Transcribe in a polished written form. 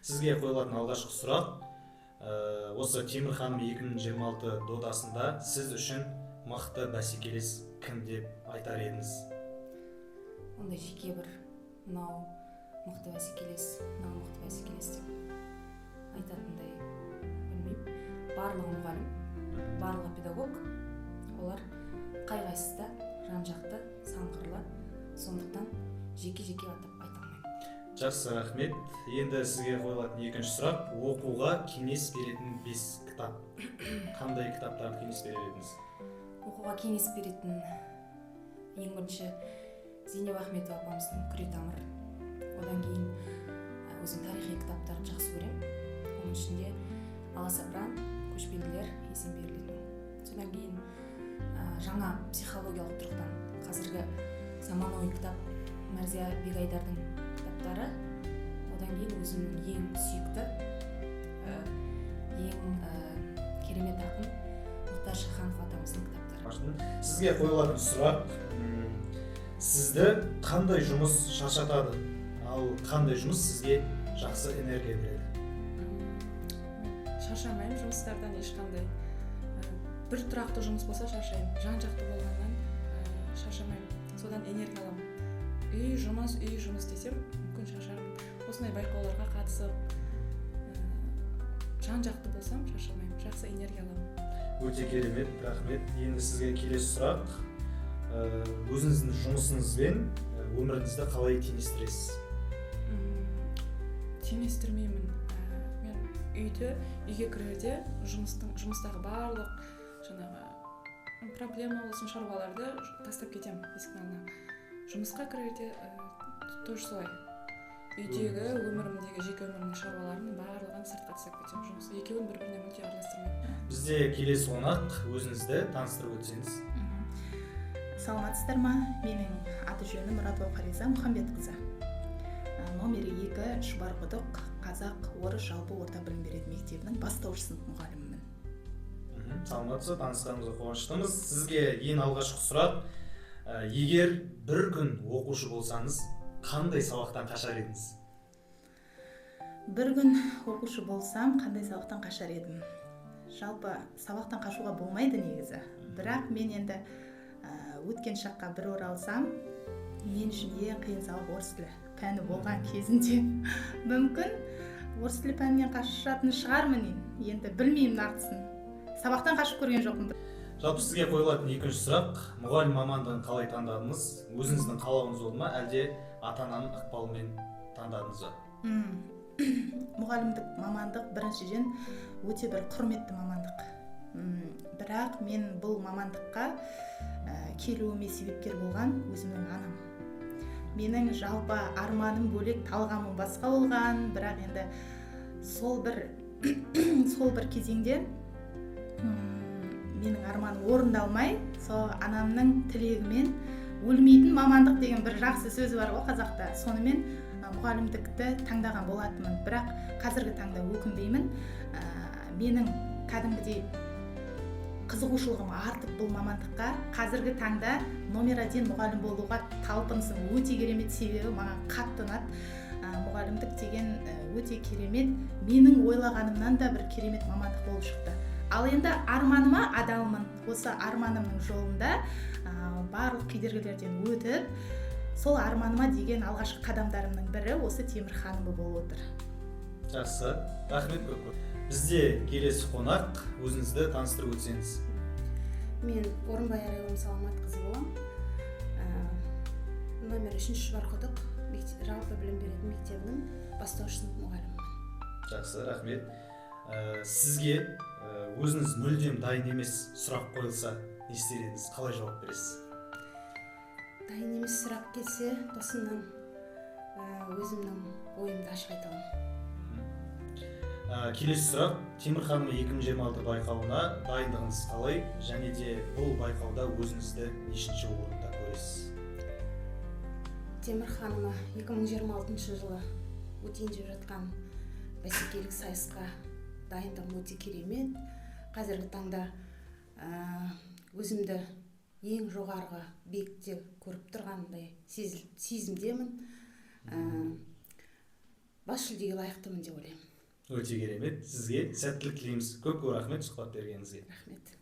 Сізге қойылатын алғашқы сұрақ, осы Темір ханым 2026 додасында сіз үшін мықты бәсекелес кім деп айтар едіңіз? Ондай жеке бір мынау мықты бәсекелес деп айтатындай білмеймін. Барлығы мұғалім, барлығы педагог, олар қай-қайсысы да жан-жақты, сан қырлы, сондықтан жеке-жеке атап айта алмаймын. Жақсы, рахмет. Енді сізге қойылатын екінші сұрақ, оқуға кеңес беретін 5 кітап. Қандай кітаптарды кеңес берер едіңіз? Оқуға кеңес беретін ең бірінші Зейнеп Ахметова апамыздың Күретамыр. Одан кейін өзім тарихи кітаптарды жақсы көремін. Оның ішінде Аласапыран, Көшпенділер, Есенберлер. Содан кейін жаңа психологиялық тұрғыдан қазіргі заманауи кітап Мәрзия Бегайдардың кітаптары. Одан кейін өзімнің ең сүйікті, ең керемет ақын Мұхтар Шаханов атамыздың кітаптары. Сізге қойылатын сұрақ, сізді қандай жұмыс шаршатады, ал қандай жұмыс сізге жақсы энергия береді? Шаршамаймын жұмыстардан ешқандай. Бір тұрақты жұмыс болса шаршаймын. Жан-жақты болғаннан шаршамаймын. Содан энергия аламын. Үй жұмыс десем, мүмкін шаршармын. Осындай байқауларға қатысып, жан-жақты болсам шаршамаймын. Жақсы энергия аламын. Өте керемет, рахмет. Енді сізге келесі сұрақ, өзіңіздің жұмысыңызбен өміріңізді қалай теңестіресіз? Теңестірмеймін. Мен үйге кірерде жұмыстағы барлық проблема болсын, шаруаларды тастап кетемін есіктің алдына. Жұмысқа кірерде тоже солай. Үйдегі өмірімдегі жеке өмірімнің шаруаларының барлығын сыртқа тастап кетемін. Жұмыс екеуін бір-біріне мүлде араластырмаймын. Бізде келесі қонақ, өзіңізді таныстырып өтсеңіз. Саламатсыздар ма? Менің аты-жөнім Мұратова Фариза Мұхамбетқызы. Номер 2 Шұбарқұдық қазақ-орыс жалпы орта білім беретін мектебінің бастауыш сынып мұғалімімін. Саламатсыз, танысқанымызға қуаныштымыз. Сізге ең алғашқы сұрақ, егер бір күн оқушы болсаңыз, қандай сабақтан қашар едіңіз? Бір күн оқушы болсам, қандай сабақтан қашар едім? Жалпы сабақтан қашуға болмайды негізі. Бірақ мен енді өткен шаққа бір оралсам, мен үшін ең қиын сабақ орыс тілі пәні болған кезінде мүмкін орыс тілі пәнінен қашатын шығармын. Енді білмеймін нақтысын. Сабақтан қашып көрген жоқпын. Жалпы сізге қойылатын екінші сұрақ, мұғалім мамандығын қалай таңдадыңыз? Өзіңіздің қалауыңыз болды ма, әлде ата-ананың ықпалымен таңдадыңыз ба? Мұғалімдік мамандық біріншіден өте бір құрметті мамандық. Бірақ мен бұл мамандыққа келуіме себепкер болған өзімнің анам. Менің жалпы арманым бөлек, талғамым басқа болған, бірақ енді сол бір кезеңде менің арманым орындалмай, сол анамның тілегімен өлмейтін мамандық деген бір жақсы сөз бар ғой қазақта. Сонымен мұғалімдікті таңдаған болатынмын. Бірақ қазіргі таңда өкінбеймін. Менің кәдімгідей қызығушылығым артып бұл мамандыққа. Қазіргі таңда номер 1 мұғалім болуға талпынысым өте керемет, себебі маған қатты ұнады. Мұғалімдік деген өте керемет, менің ойлағанымнан да бір керемет мамандық болып шықты. Ал енді арманыма адалмын. Осы арманымның жолында барлық кедергілерден өтіп, сол арманыма деген алғашқы қадамдарымның бірі осы Темір ханымы болып отыр. Жақсы, рахмет көп. Бізде келесі қонақ, өзіңізді таныстырып өтсеңіз. Мен Орынбай Арайлым Саламатқызы боламын. Номер 3 Шұбарқұдық жалпы білім беретін мектебінің бастауыш сынып мұғалімімін. Жақсы, рахмет. Сізге өзіңіз мүлдем дайын емес сұрақ қойылса, не істер едіңіз? Қалай жауап бересіз? Дайын емес сұрақ келсе, тосыннан өзімнің ойымды ашық айта аламын. Келесі сұрақ, Темір ханым 2026 байқауына дайындығыңыз қалай, және де бұл байқауда өзіңізді нешінші орында көресіз? Темір ханымы 2026 жылы өтейін деп жатқан бәсекелік сайысқа дайындығым өте керемет. Қазіргі таңда өзімді ең жоғарғы биікте көріп тұрғандай сезімдемін. бас жүлдеге лайықтымын деп ойлаймын. Өте керемет. Сізге сәттілік тілейміз. Көп рахмет сұхбат бергеніңізге. Рахмет.